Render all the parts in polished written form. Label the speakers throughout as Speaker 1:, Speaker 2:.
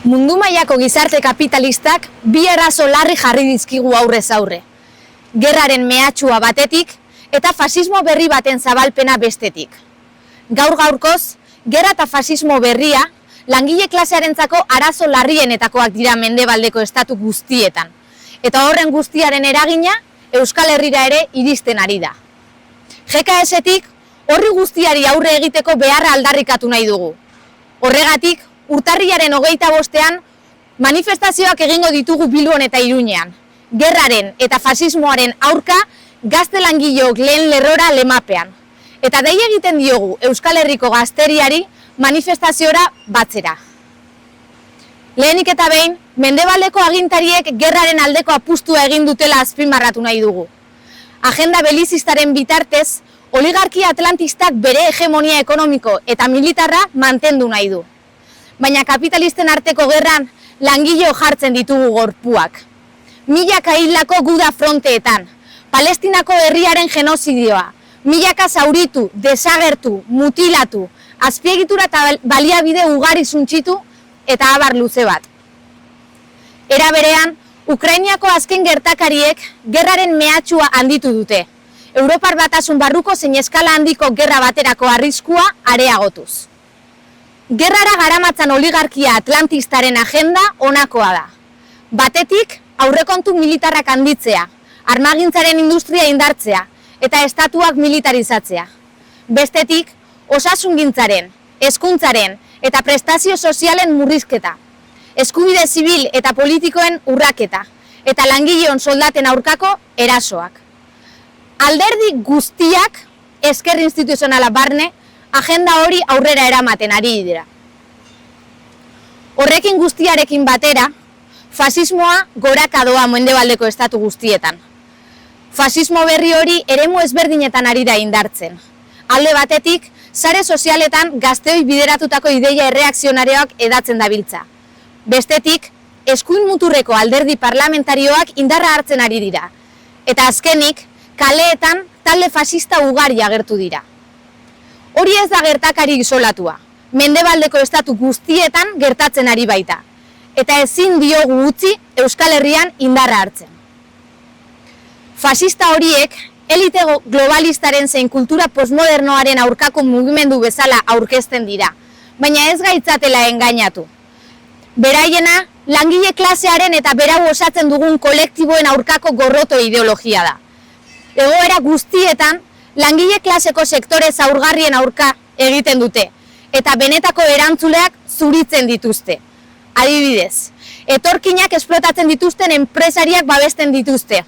Speaker 1: Mundu mailako gizarte kapitalistak bi arazo larri jarri dizkigu aurrez aurre. Gerraren mehatxua batetik eta fasismo berri baten zabalpena bestetik. Gaur-gaurkoz, gerra eta fasismo berria langile klasearentzako arazo larrienetakoak dira mendebaldeko estatu guztietan. Eta horren guztiaren eragina Euskal Herrira ere iristen ari da. GKS-tik horri guztiari aurre egiteko beharra aldarrikatu nahi dugu. Horregatik, urtarrilaren 25ean manifestazioak egingo ditugu Bilbon eta Iruñean. Gerraren eta fasismoaren aurka gazte langileok lehen lerrora lemapean. Eta dei egiten diogu Euskal Herriko gazteriari manifestaziora batzera. Lehenik eta behin, mendebaldeko agintariek gerraren aldeko apustua egin dutela azpimarratu nahi dugu. Agenda belizistaren bitartez, oligarkia atlantistak bere hegemonia ekonomiko eta militarra mantendu nahi du. Baina kapitalisten arteko gerran langileo jartzen ditugu gorpuak. Milaka hildako guda fronteetan, Palestinako herriaren genozidioa, milaka zauritu, desagertu, mutilatu, azpiegitura eta baliabide ugari suntsitu eta abar luze bat. Era berean, Ukrainiako azken gertakariek gerraren mehatxua handitu dute. Europar Batasun barruko zein eskala handiko gerra baterako arriskua areagotuz. Gerrara garamatzan oligarkia atlantistaren agenda honakoa da. Batetik, aurrekontu militarrak handitzea, armagintzaren industria indartzea eta estatuak militarizatzea. Bestetik, osasungintzaren, hezkuntzaren eta prestazio sozialen murrizketa, eskubide zibil eta politikoen urraketa eta langileon soldaten aurkako erasoak. Alderdi guztiak esker instituzionala barne agenda hori aurrera eramaten ari dira. Horrekin guztiarekin batera, fasismoa goraka doa mendebaldeko estatu guztietan. Fasismo berri hori eremu ezberdinetan ari da indartzen. Alde batetik, sare sozialetan gazteoi bideratutako ideia erreakzionarioak edatzen dabiltza. Bestetik, eskuin muturreko alderdi parlamentarioak indarra hartzen ari dira. Eta azkenik, kaleetan talde fasista ugari agertu dira. Hori ez da gertakari isolatua, mendebaldeko estatu guztietan gertatzen ari baita, eta ezin diogu utzi Euskal Herrian indarra hartzen. Fasista horiek, elite globalistaren zein kultura postmodernoaren aurkako mugimendu bezala aurkezten dira, baina ez gaitzatela engainatu. Beraiena, langile klasearen eta berau osatzen dugun kolektiboen aurkako gorroto ideologia da. Egoera guztietan, langile klaseko sektore zaurgarrien aurka egiten dute, eta benetako erantzuleak zuritzen dituzte. Adibidez, etorkinak esplotatzen dituzten enpresariak babesten dituzte.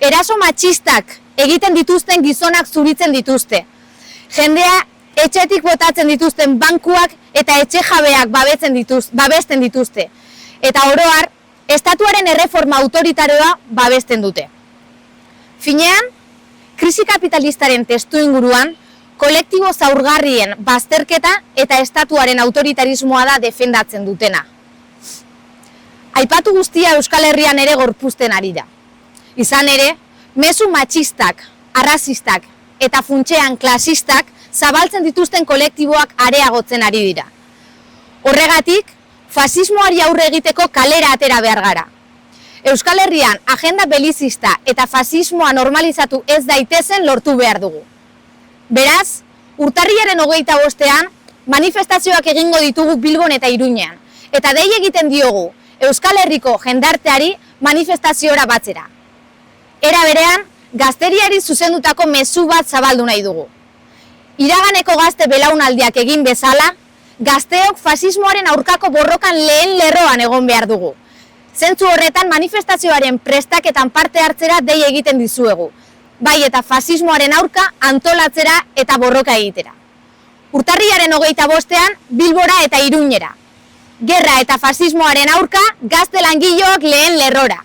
Speaker 1: Eraso matxistak egiten dituzten gizonak zuritzen dituzte. Jendea etxetik botatzen dituzten bankuak eta etxe jabeak babesten dituzte. Eta oro har, estatuaren erreforma autoritarioa babesten dute. Finean, krisi kapitalistaren testu inguruan, kolektibo zaurgarrien bazterketa eta estatuaren autoritarismoa da defendatzen dutena. Aipatu guztia Euskal Herrian ere gorpuzten ari da. Izan ere, mezu matxistak, arrazistak eta funtsean klasistak zabaltzen dituzten kolektiboak areagotzen ari dira. Horregatik, fasismoari aurre egiteko kalera atera behar gara. Euskal Herrian agenda belizista eta fasismoa normalizatu ez daitezen lortu behar dugu. Beraz, urtarrilaren 25ean manifestazioak egingo ditugu Bilbon eta Iruñean, eta dei egiten diogu Euskal Herriko jendarteari manifestaziora batzera. Era berean, gazteriari zuzendutako mezu bat zabaldu nahi dugu. Iraganeko gazte belaunaldiak egin bezala, gazteok fasismoaren aurkako borrokan lehen lerroan egon behar dugu. Zentzu horretan manifestazioaren prestaketan parte hartzera dei egiten dizuegu, bai eta fasismoaren aurka antolatzera eta borroka egitera. Urtarrilaren 25ean Bilbora eta Iruñera. Gerra eta fasismoaren aurka gazte langileok lehen lerrora.